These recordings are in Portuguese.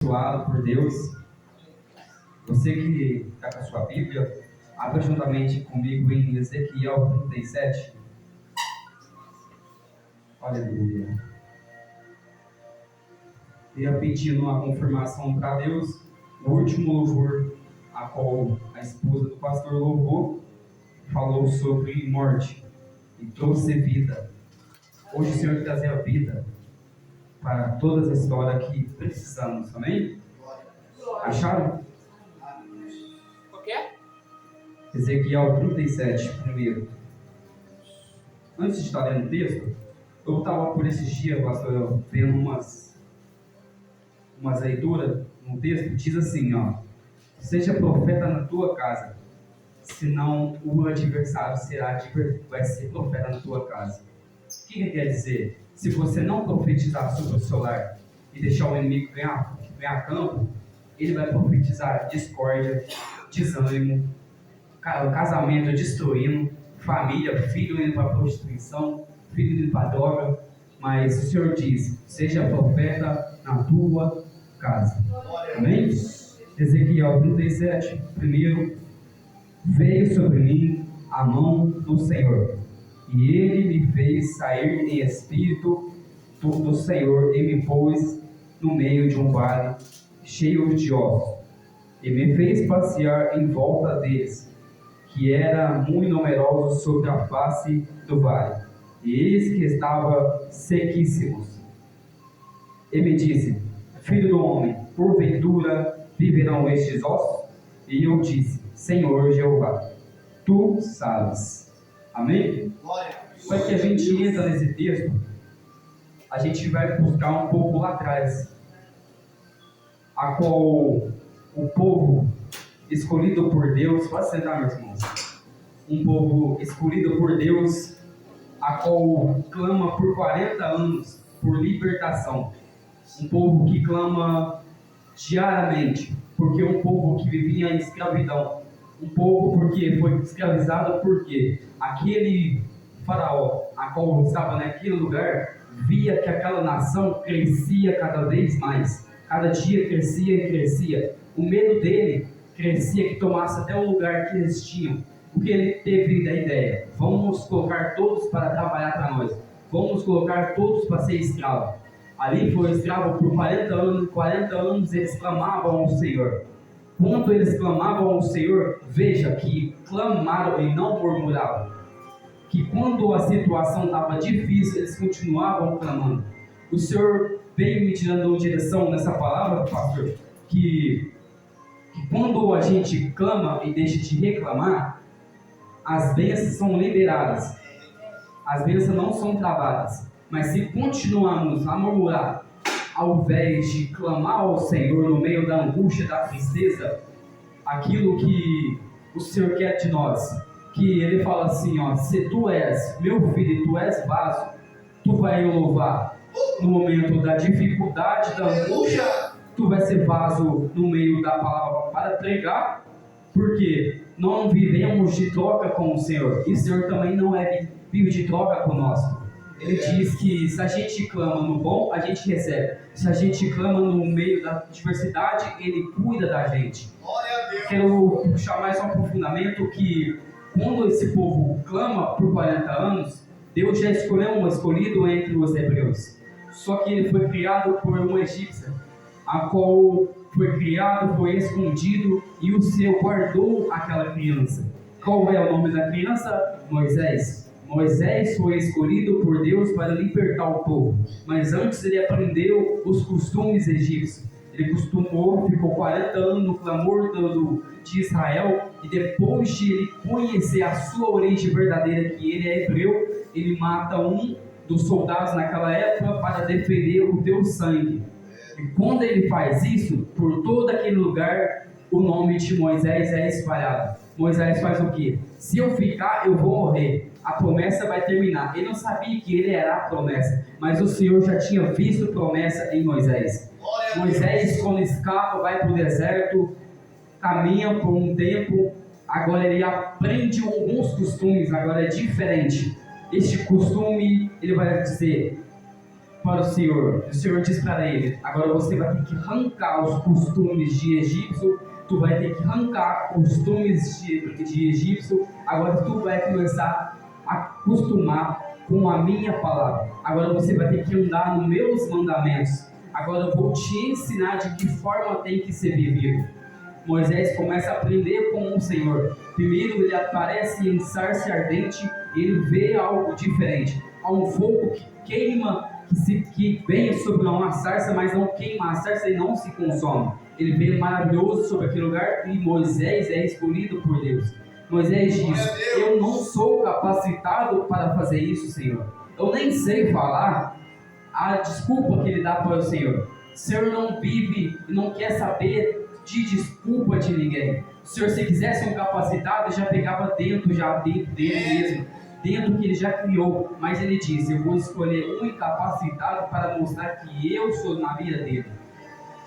Abençoado por Deus. Você que está com a sua Bíblia, abra juntamente comigo em Ezequiel 37. Aleluia. Queria pedir uma confirmação para Deus. No último louvor, a qual a esposa do pastor louvou, falou sobre morte e trouxe vida. Hoje o Senhor quer trazer a vida para todas as histórias que precisamos, amém? Acharam? O quê? Ezequiel 37, primeiro. Antes de estar lendo o texto, eu estava por esses dias, pastor, vendo umas leituras no texto, diz assim, ó: seja profeta na tua casa, senão o adversário vai ser profeta na tua casa. O que quer dizer? Se você não profetizar sobre o seu lar e deixar o inimigo ganhar campo, ele vai profetizar discórdia, desânimo, casamento destruindo, família, filho indo para a prostituição, filho indo para a droga. Mas o Senhor diz: seja profeta na tua casa. Amém? Ezequiel 37, primeiro: veio sobre mim a mão do Senhor, e ele me fez sair em espírito do Senhor e me pôs no meio de um vale cheio de ossos, e me fez passear em volta deles, que era muito numeroso sobre a face do vale, e eis que estava sequíssimos. E me disse: filho do homem, porventura viverão estes ossos? E eu disse: Senhor Jeová, tu sabes. Amém? Para que a gente entra nesse texto, a gente vai buscar um pouco lá atrás, a qual o povo escolhido por Deus, pode sentar, meus irmãos, um povo escolhido por Deus, a qual clama por 40 anos por libertação, um povo que clama diariamente, porque um povo que vivia em escravidão, um povo porque foi escravizado, porque aquele faraó, a qual estava naquele lugar, via que aquela nação crescia cada vez mais, cada dia crescia e crescia. O medo dele crescia, que tomasse até o lugar que eles tinham, porque ele teve a ideia: vamos colocar todos para trabalhar para nós, vamos colocar todos para ser escravo. Ali foi escravo por 40 anos eles clamavam ao Senhor. Quando eles clamavam ao Senhor, veja que clamaram e não murmuravam, que quando a situação estava difícil, eles continuavam clamando. O Senhor veio me tirando uma direção nessa palavra, pastor, que quando a gente clama e deixa de reclamar, as bênçãos são liberadas, as bênçãos não são travadas. Mas se continuarmos a murmurar, ao invés de clamar ao Senhor no meio da angústia, da tristeza, aquilo que o Senhor quer de nós, que Ele fala assim, ó: se tu és meu filho, tu és vaso, tu vai louvar no momento da dificuldade, da angústia, tu vai ser vaso no meio da palavra para pregar, porque não vivemos de troca com o Senhor, e o Senhor também não vive de troca conosco. Ele diz que se a gente clama no bom, a gente recebe. Se a gente clama no meio da diversidade, Ele cuida da gente. Quero puxar mais um aprofundamento, que quando esse povo clama por 40 anos, Deus já escolheu um escolhido entre os hebreus. Só que ele foi criado por um egípcio, a qual foi criado, foi escondido, e o Senhor guardou aquela criança. Qual é o nome da criança? Moisés. Moisés foi escolhido por Deus para libertar o povo, mas antes ele aprendeu os costumes egípcios. Ele ficou 40 anos no clamor de Israel, e depois de ele conhecer a sua origem verdadeira, que ele é hebreu, ele mata um dos soldados naquela época para defender o teu sangue. E quando ele faz isso, por todo aquele lugar, o nome de Moisés é espalhado. Moisés faz o quê? Se eu ficar, eu vou morrer. A promessa vai terminar. Ele não sabia que ele era a promessa, mas o Senhor já tinha visto promessa em Moisés. Moisés, quando escapa, vai para o deserto, caminha por um tempo, agora ele aprende alguns costumes, agora é diferente. Este costume, ele vai dizer: para o Senhor. O Senhor diz para ele: agora você vai ter que arrancar os costumes de egípcio, tu vai ter que arrancar os costumes de egípcio, agora tu vai começar a acostumar com a minha palavra. Agora você vai ter que andar nos meus mandamentos. Agora eu vou te ensinar de que forma tem que ser vivido. Moisés começa a aprender com o Senhor. Primeiro ele aparece em sarça ardente, ele vê algo diferente. Há um fogo que queima, que vem sobre uma sarça, mas não queima a sarça e não se consome. Ele vê maravilhoso sobre aquele lugar e Moisés é escolhido por Deus. Moisés diz: eu não sou capacitado para fazer isso, Senhor. Eu nem sei falar. A desculpa que ele dá para o Senhor. O Senhor não vive e não quer saber de desculpa de ninguém. O Senhor, se quisesse um capacitado, já pegava dentro dele mesmo, dentro que ele já criou. Mas ele diz: eu vou escolher um incapacitado para mostrar que eu sou na vida dele.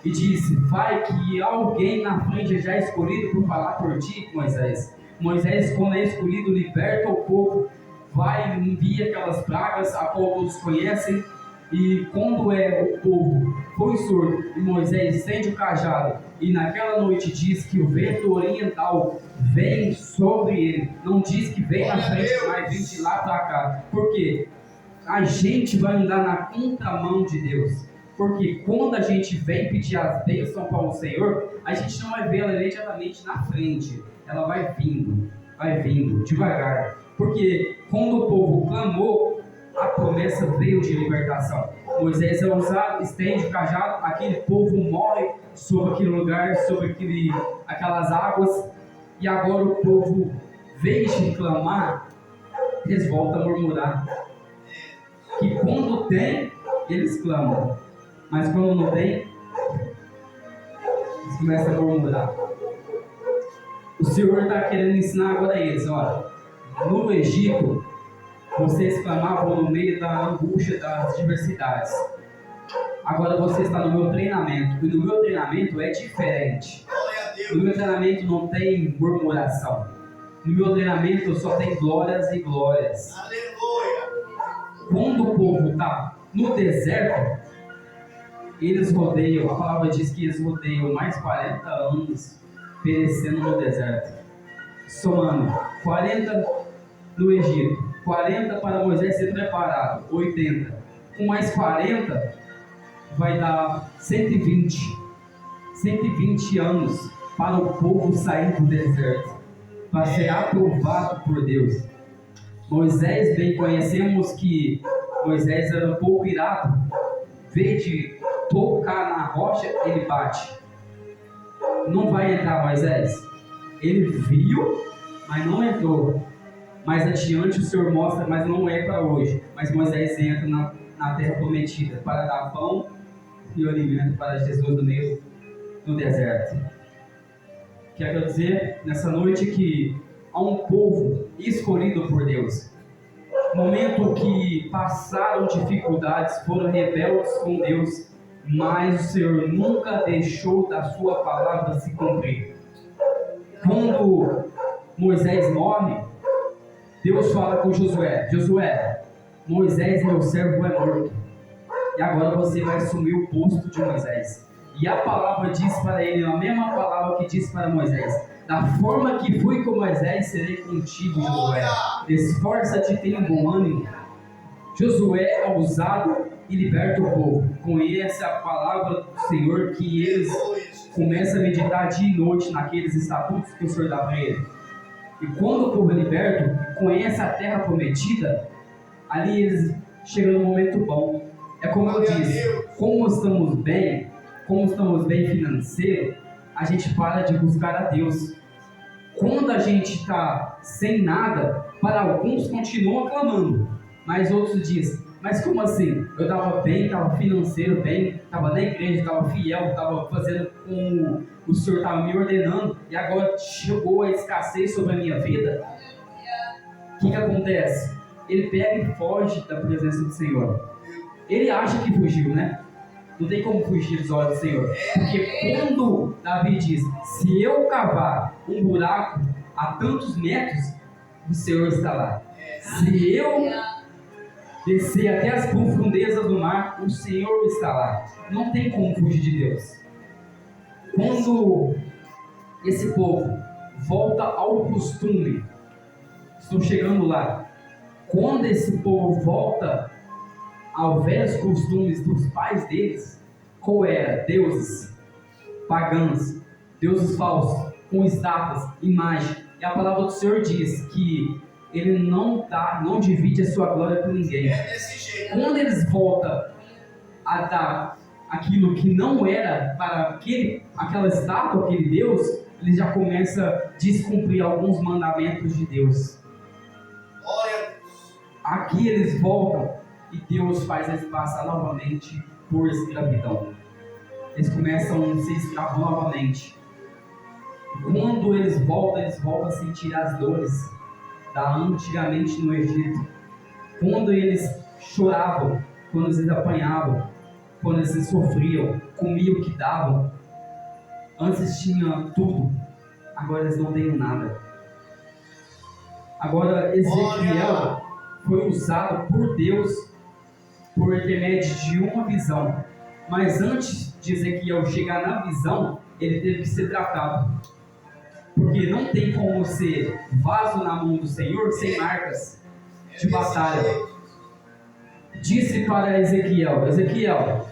E disse: vai que alguém na frente já é escolhido por falar por ti, Moisés. Moisés, quando é escolhido, liberta o povo, vai e envia aquelas pragas a qual todos conhecem. E quando o povo foi surdo e Moisés estende o cajado, e naquela noite diz que o vento oriental vem sobre ele, não diz que vem na frente, mas vem de lá para cá. Por quê? A gente vai andar na contramão de Deus. Porque quando a gente vem pedir as bênçãos para o Senhor, a gente não vai ver ela imediatamente na frente. Ela vai vindo, devagar. Porque quando o povo clamou, a promessa veio de libertação. Moisés é usado, estende o cajado, aquele povo morre sobre aquele lugar, sobre aquelas águas. E agora o povo, em vez de clamar, eles voltam a murmurar. Que quando tem, eles clamam. Mas quando não tem, eles começam a murmurar. O Senhor está querendo ensinar agora a eles: olha, no Egito, vocês clamavam no meio da angústia, das diversidades. Agora você está no meu treinamento. E no meu treinamento é diferente. No meu treinamento não tem murmuração. No meu treinamento só tem glórias e glórias. Quando o povo está no deserto, eles rodeiam, a palavra diz que eles rodeiam mais 40 anos perecendo no deserto. Somando 40 no Egito, 40 para Moisés ser preparado, 80. Com mais 40, vai dar 120. 120 anos para o povo sair do deserto, para ser aprovado por Deus. Moisés, bem conhecemos que Moisés era um pouco irado. Em vez de tocar na rocha, ele bate. Não vai entrar Moisés. Ele viu, mas não entrou. Mais adiante o Senhor mostra, mas não é para hoje. Mas Moisés entra na terra prometida para dar pão e o alimento para Jesus no meio do deserto. Quero dizer nessa noite que há um povo escolhido por Deus. Momento que passaram dificuldades, foram rebeldes com Deus, mas o Senhor nunca deixou da sua palavra se cumprir. Quando Moisés morre, Deus fala com Josué: Josué, Moisés, meu servo, é morto. E agora você vai assumir o posto de Moisés. E a palavra diz para ele, a mesma palavra que disse para Moisés: da forma que fui com Moisés, serei contigo, Josué. Esforça-te e tenha um bom ânimo. Josué é usado e liberta o povo. Conhece a palavra do Senhor, que eles começam a meditar dia e noite naqueles estatutos que o Senhor dá para ele. E quando o povo é liberto, conhece a terra prometida, ali eles chegam num momento bom. É como eu disse, como estamos bem financeiro, a gente para de buscar a Deus. Quando a gente está sem nada, para alguns continuam clamando, mas outros dizem: mas como assim? Eu estava bem, estava financeiro bem, estava na igreja, estava fiel, estava fazendo como o Senhor estava me ordenando, e agora chegou a escassez sobre a minha vida. O que acontece? Ele pega e foge da presença do Senhor. Ele acha que fugiu, né? Não tem como fugir dos olhos do Senhor. Porque quando Davi diz: se eu cavar um buraco a tantos metros, o Senhor está lá. Se eu descer até as profundezas do mar, o Senhor está lá. Não tem como fugir de Deus. Quando esse povo volta ao costume, estou chegando lá. Quando esse povo volta aos velhos costumes dos pais deles, qual era? Deuses pagãos, deuses falsos, com estátuas, imagem. E a palavra do Senhor diz que Ele não divide a sua glória com ninguém. Quando eles voltam a dar aquilo que não era para aquela estátua, aquele Deus, eles já começam a descumprir alguns mandamentos de Deus. Aqui eles voltam e Deus faz eles passar novamente por escravidão. Eles começam a ser escravos novamente. Quando eles voltam a sentir as dores da antigamente no Egito. Quando eles choravam, quando eles apanhavam, quando eles sofriam, comiam o que davam. Antes tinha tudo, agora eles não têm nada. Agora Ezequiel foi usado por Deus por intermédio de uma visão. Mas antes de Ezequiel chegar na visão, ele teve que ser tratado. Porque não tem como ser vaso na mão do Senhor sem marcas de batalha. Disse para Ezequiel: Ezequiel,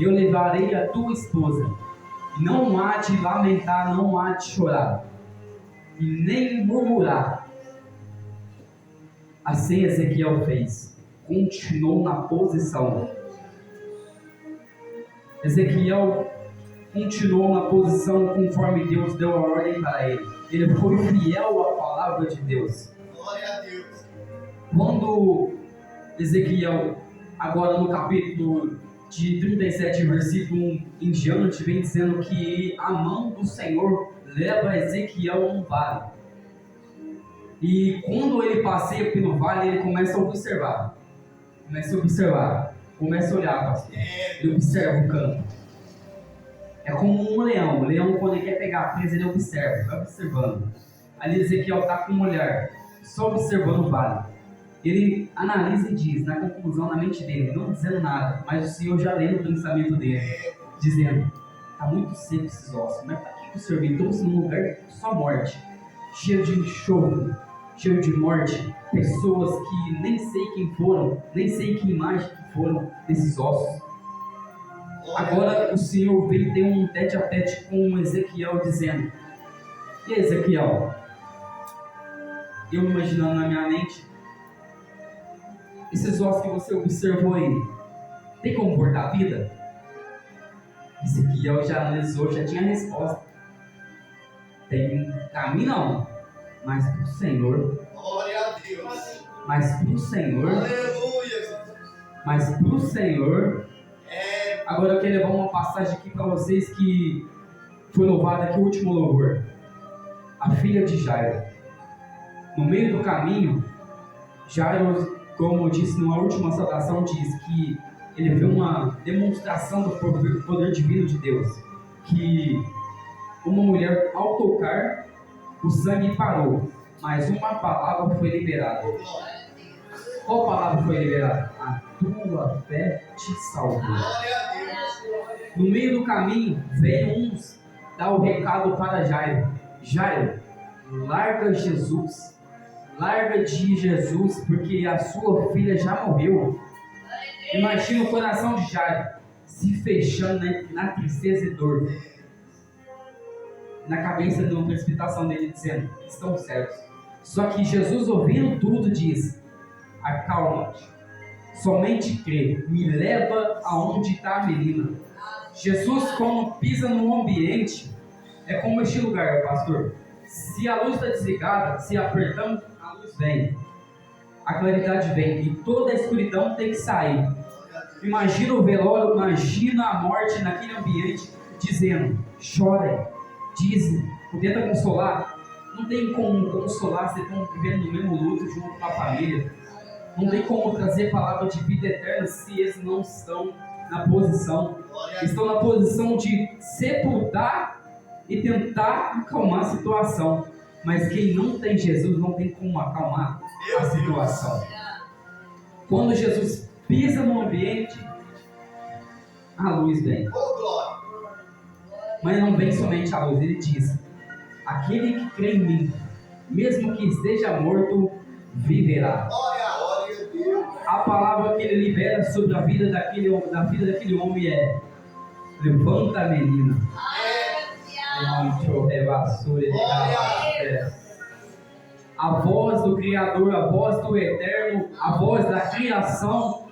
eu levarei a tua esposa, não há de lamentar, não há de chorar, e nem murmurar. Assim Ezequiel fez, continuou na posição. Ezequiel continuou na posição conforme Deus deu a ordem para ele. Ele foi fiel à palavra de Deus. Glória a Deus. Quando Ezequiel, agora no capítulo de 37, versículo 1 em diante, vem dizendo que a mão do Senhor leva Ezequiel a um vale. E quando ele passeia pelo vale, ele começa a observar. Começa a olhar, pastor. Ele observa o campo. É como um leão. O leão, quando ele quer pegar a presa, ele observa, vai observando. Ali Ezequiel está com um olhar, só observando o vale. Ele analisa e diz, na conclusão, na mente dele, não dizendo nada, mas o Senhor já lê no pensamento dele, dizendo: está muito seco esses ossos, mas para que o Senhor me trouxe num lugar só morte, cheio de enxofre, cheio de morte, pessoas que nem sei quem foram, nem sei que imagem que foram desses ossos. Agora o Senhor veio ter um tete a tete com Ezequiel, dizendo: e Ezequiel, eu imaginando na minha mente, esses ossos que você observou aí, tem como cortar a vida? Ezequiel já analisou, já tinha a resposta. Tem caminho não, mas para o Senhor. Glória a Deus. Mas para o Senhor. Aleluia. Mas para o Senhor. Agora eu quero levar uma passagem aqui para vocês que foi louvada aqui, o último louvor. A filha de Jairo. No meio do caminho, Jairo, como eu disse numa última saudação, diz que ele viu uma demonstração do poder divino de Deus. Que uma mulher, ao tocar, o sangue parou, mas uma palavra foi liberada. Qual palavra foi liberada? A tua fé te salvou. No meio do caminho, veio uns dar o recado para Jairo: Jairo, larga Jesus, larga de Jesus, porque a sua filha já morreu. Imagina o coração de Jairo se fechando na tristeza e dor, na cabeça de uma precipitação dele, dizendo: estão certos. Só que Jesus, ouvindo tudo, diz: acalma-te, somente crê, me leva aonde está a menina. Jesus, quando pisa no ambiente, é como este lugar, pastor. Se a luz está desligada, se apertamos, a luz vem, a claridade vem, e toda a escuridão tem que sair. Imagina o velório, imagina a morte naquele ambiente, dizendo: chorem, dizem, tenta consolar. Não tem como consolar, vocês estão vivendo no mesmo luto junto com a família. Não tem como trazer palavra de vida eterna se eles não estão na posição. Estão na posição de sepultar e tentar acalmar a situação. Mas quem não tem Jesus não tem como acalmar a situação. Quando Jesus pisa no ambiente, a luz vem. Oh, glória. Mas não vem somente a luz, ele diz: aquele que crê em mim, mesmo que esteja morto, viverá. Glória a Deus. A palavra que ele libera sobre a vida daquele homem é: levanta, menina. A voz do Criador, a voz do Eterno, a voz da criação,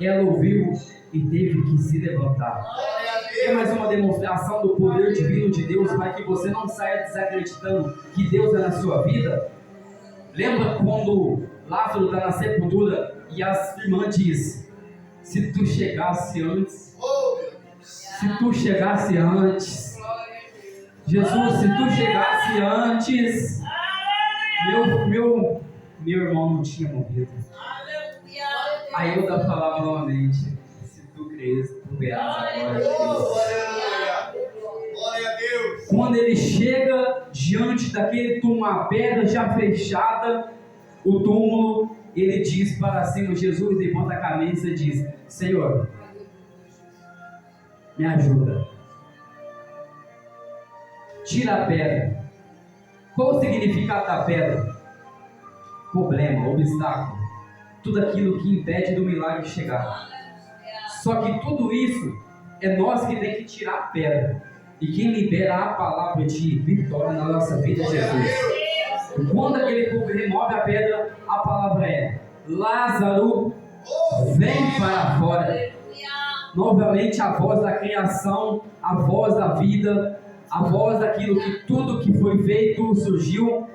ela ouviu e teve que se levantar. Glória a É Deus. mais uma demonstração do poder divino de Deus para que você não saia desacreditando que Deus é na sua vida. Lembra quando Lázaro está na sepultura e as irmãs diz: se tu chegasse antes, Oh, meu Deus. se tu chegasse antes, Jesus, se tu chegasse antes, meu irmão não tinha morrido. Aí eu falava novamente: se tu crês, tu verás a glória de Oh, Deus. aleluia. Glória a Deus. Quando ele chega diante daquele túmulo, a pedra já fechada, o túmulo, ele diz para cima: Jesus levanta a cabeça e diz: Senhor, me ajuda, tira a pedra. Qual o significado da pedra? Problema, obstáculo, tudo aquilo que impede do milagre chegar. Só que tudo isso é nós que tem que tirar a pedra. E quem libera a palavra de vitória na nossa vida é Jesus. Quando aquele povo remove a pedra, a palavra é: Lázaro, vem para fora. Novamente a voz da criação, a voz da vida, a voz daquilo que tudo que foi feito surgiu.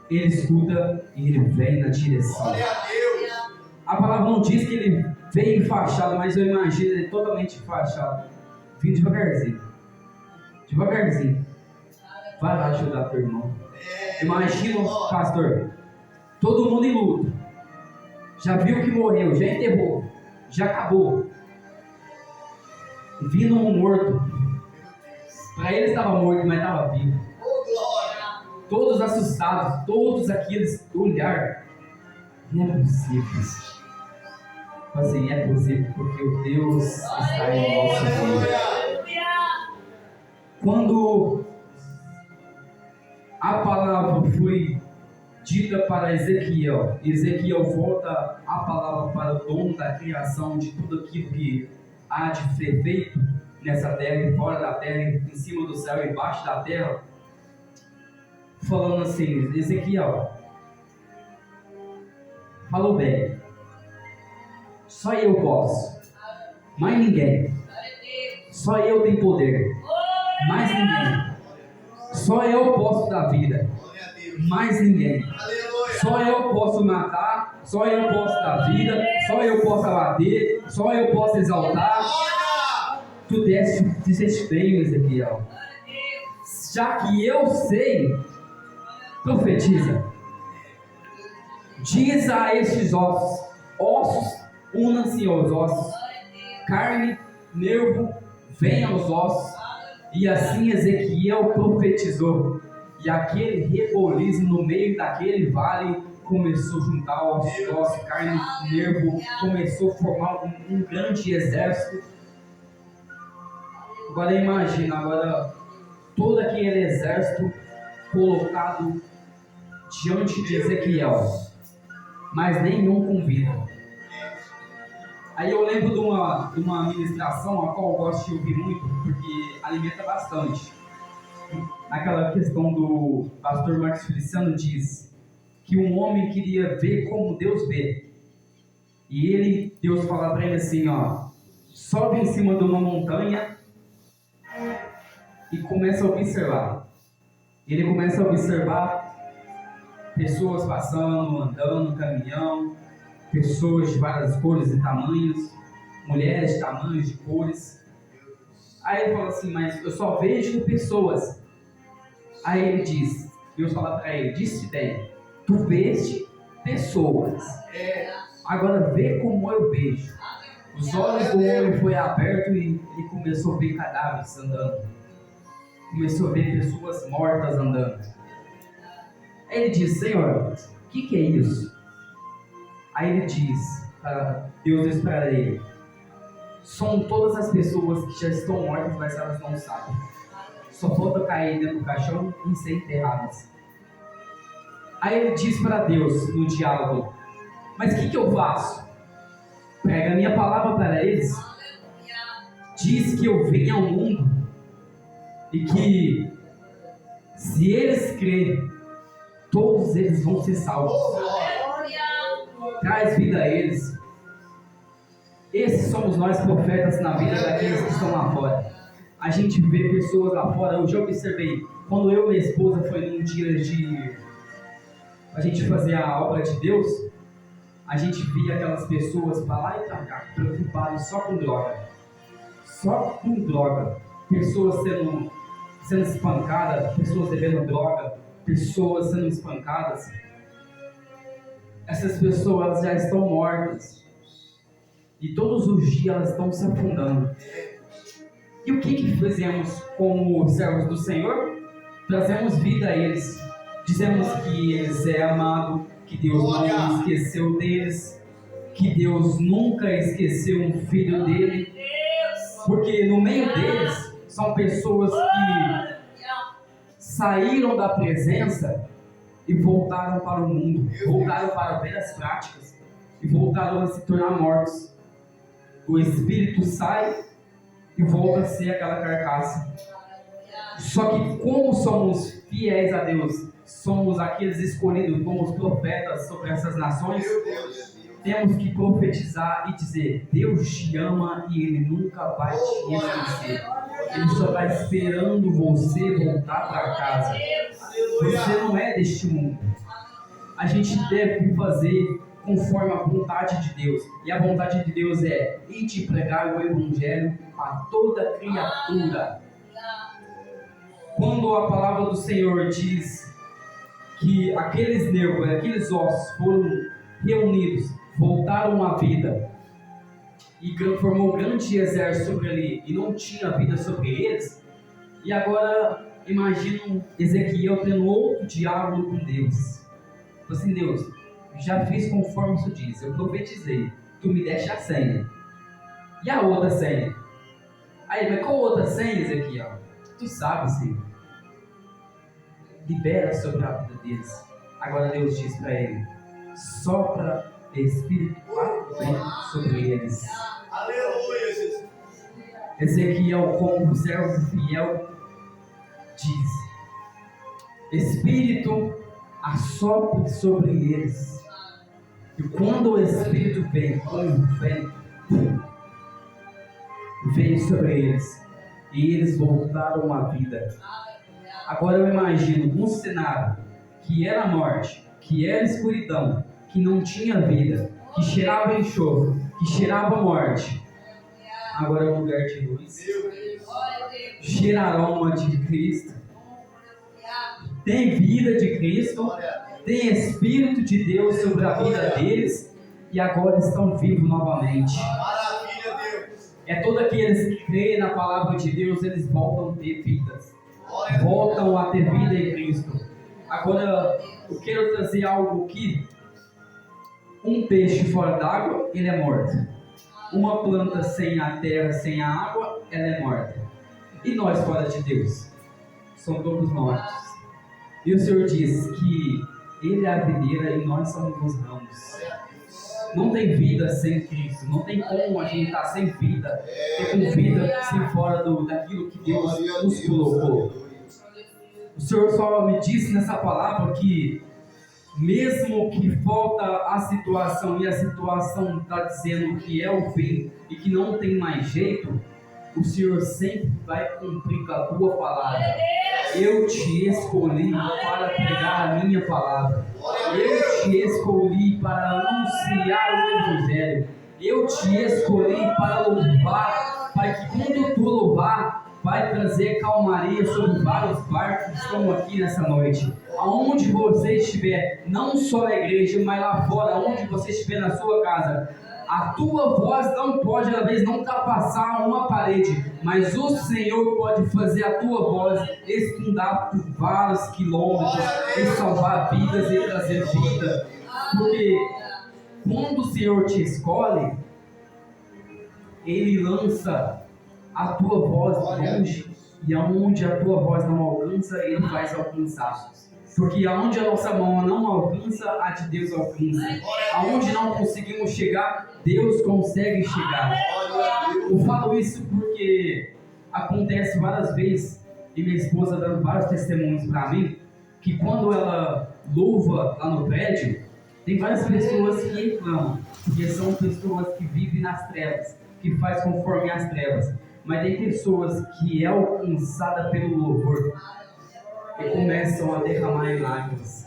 Ele escuta e ele vem na direção. Glória a Deus. A palavra não diz que ele veio enfaixado, mas eu imagino ele totalmente enfaixado, vindo devagarzinho. Devagarzinho. Vai lá ajudar teu irmão. Imagina, pastor, todo mundo em luto. Já viu que morreu, já enterrou, já acabou. Vindo um morto. Para ele estava morto, mas estava vivo. Oh, glória. Todos assustados, todos aqueles olhar. Não é possível. Assim, é possível porque o Deus está em nosso meio. Quando a palavra foi dita para Ezequiel, Ezequiel volta a palavra para o dono da criação de tudo aquilo que há de ser feito nessa terra e fora da terra, em cima do céu e embaixo da terra, falando assim: Ezequiel, falou bem, só eu posso, mais ninguém, só eu tenho poder, mais ninguém, só eu posso dar vida, Glória a Deus. mais ninguém, Aleluia. só eu posso matar, só eu posso dar vida, só eu posso abater, só eu posso exaltar. Glória. Tu disseste bem, Ezequiel, já que eu sei, profetiza, diz a estes ossos, unam-se aos ossos, carne, nervo, vem aos ossos. E assim Ezequiel profetizou, e aquele reboliço no meio daquele vale começou a juntar ossos, carne, nervo, começou a formar um grande exército. Agora imagina, todo aquele exército colocado diante de Ezequiel, mas nenhum com vida. Aí eu lembro de uma ministração a qual eu gosto de ouvir muito, porque alimenta bastante. Naquela questão do pastor Marcos Feliciano diz que um homem queria ver como Deus vê. E Deus fala para ele assim, ó: sobe em cima de uma montanha e começa a observar. Ele começa a observar pessoas passando, andando, caminhando, pessoas de várias cores e tamanhos, mulheres de tamanhos, de cores. Aí ele fala assim: mas eu só vejo pessoas. Aí ele diz, Deus fala para ele: disse bem, tu veste pessoas, agora vê como eu vejo. Os olhos do homem foi aberto e ele começou a ver cadáveres andando, começou a ver pessoas mortas andando. Aí ele diz: Senhor, o que é isso? Aí ele diz, Deus diz para ele: são todas as pessoas que já estão mortas, mas elas não sabem. Só falta cair dentro do caixão e ser enterradas. Aí ele diz para Deus no diálogo: mas o que eu faço? Prega a minha palavra para eles. Diz que eu venho ao mundo e que se eles crerem, todos eles vão ser salvos. Traz vida a eles. Esses somos nós, profetas, na vida daqueles que estão lá fora. A gente vê pessoas lá fora. Eu já observei, quando eu e minha esposa foi num dia de a gente fazer a obra de Deus, a gente via aquelas pessoas para lá e para cá, preocupadas só com droga. Só com droga. Pessoas sendo espancadas, pessoas bebendo droga, pessoas sendo espancadas. Essas pessoas já estão mortas. E todos os dias elas estão se afundando. E o que fizemos como servos do Senhor? Trazemos vida a eles. Dizemos que eles é amado, que Deus não esqueceu deles, que Deus nunca esqueceu um filho dele. Porque no meio deles são pessoas que saíram da presença e voltaram para o mundo, voltaram para velhas práticas e voltaram a se tornar mortos. O espírito sai e volta a ser aquela carcaça. Só que como somos fiéis a Deus, somos aqueles escolhidos como os profetas sobre essas nações, temos que profetizar e dizer: Deus te ama e Ele nunca vai te esquecer. Ele só está esperando você voltar para casa. Você não é deste mundo. A gente deve fazer conforme a vontade de Deus. E a vontade de Deus é ir te pregar o Evangelho a toda criatura. Quando a palavra do Senhor diz que aqueles nervos, aqueles ossos foram reunidos, voltaram à vida e formou um grande exército sobre ali e não tinha vida sobre eles, e agora imagina Ezequiel tendo outro diálogo com Deus. Assim: Deus, já fiz conforme isso diz, eu profetizei, tu me deste a senha, e a outra senha? Aí, mas qual outra senha, Ezequiel? Tu sabe, Senhor. Libera sobre a vida deles. Agora Deus diz para ele: sopra Espírito vento sobre eles. Aleluia, Jesus. Ezequiel, como servo fiel, diz: Espírito, assopre sobre eles. E quando o Espírito vem, como vento, veio sobre eles, e eles voltaram à vida. Agora eu imagino um cenário que era morte, que era escuridão, que não tinha vida, que cheirava enxofre, que cheirava morte. Agora é um lugar de luz, cheira aroma de Cristo, tem vida de Cristo, tem Espírito de Deus sobre a vida deles, e agora estão vivos novamente. Maravilha, Deus. É todos aqueles que creem na palavra de Deus, eles voltam a ter vidas, voltam a ter vida em Cristo. Agora eu quero trazer algo aqui. Um peixe fora d'água, ele é morto. Uma planta sem a terra, sem a água, ela é morta. E nós fora de Deus, somos todos mortos. E o Senhor diz que Ele é a videira e nós somos os ramos. Não tem vida sem Cristo. Não tem como a gente estar sem vida, ter com vida sem fora daquilo que Deus nos colocou. O Senhor só me disse nessa palavra que mesmo que falta a situação e a situação está dizendo que é o fim e que não tem mais jeito, o Senhor sempre vai cumprir com a tua palavra. Eu te escolhi para pregar a minha palavra. Eu te escolhi para anunciar o Evangelho. Eu te escolhi para louvar, para que quando tu louvar, vai trazer calmaria sobre vários barcos que estão aqui nessa noite. Aonde você estiver, não só na igreja, mas lá fora, aonde você estiver na sua casa, a tua voz não pode, às vezes, não ultrapassar uma parede, mas o Senhor pode fazer a tua voz estudar por vários quilômetros e salvar vidas e trazer vida. Porque quando o Senhor te escolhe, Ele lança a tua voz longe, e aonde a tua voz não alcança, Ele faz alcançar. Porque aonde a nossa mão não alcança, a de Deus alcança. Aonde não conseguimos chegar, Deus consegue chegar. Eu falo isso porque acontece várias vezes, e minha esposa dando vários testemunhos para mim, que quando ela louva lá no prédio, tem várias pessoas que reclamam, porque são pessoas que vivem nas trevas, que faz conforme as trevas. Mas tem pessoas que é alcançada pelo louvor e começam a derramar em lágrimas.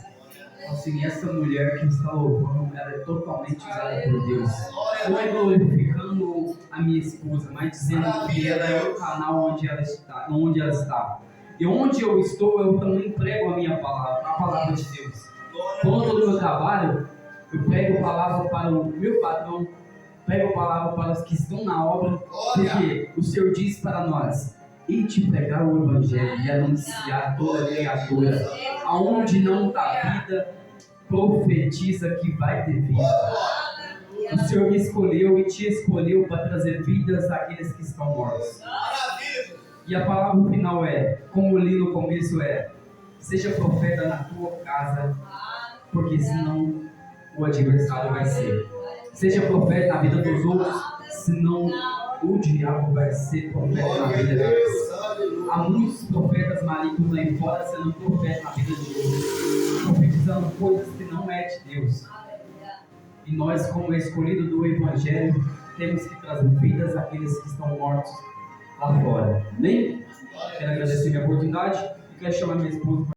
Assim, essa mulher que está louvando, ela é totalmente usada por Deus. Não é glorificando a minha esposa, mas dizendo que ela é o canal onde ela está. E onde eu estou, eu também prego a minha palavra, a palavra de Deus. Quando eu estou no meu trabalho, eu prego a palavra para o meu patrão, prego a palavra para os que estão na obra, porque o Senhor diz para nós: e te pregar o Evangelho e anunciar toda criatura, aonde não está vida, profetiza que vai ter vida. O Senhor me escolheu e te escolheu para trazer vidas àqueles que estão mortos. E a palavra final é, como eu li no começo, seja profeta na tua casa, porque senão o adversário vai ser. Seja profeta na vida dos outros, senão o diabo vai ser profeta na vida deles. Há muitos profetas malignos aí fora sendo profeta na vida de outros, profetizando coisas que não é de Deus. E nós, como escolhidos do Evangelho, temos que trazer vidas àqueles que estão mortos lá fora. Amém? Quero agradecer a minha oportunidade e quero chamar minha esposa.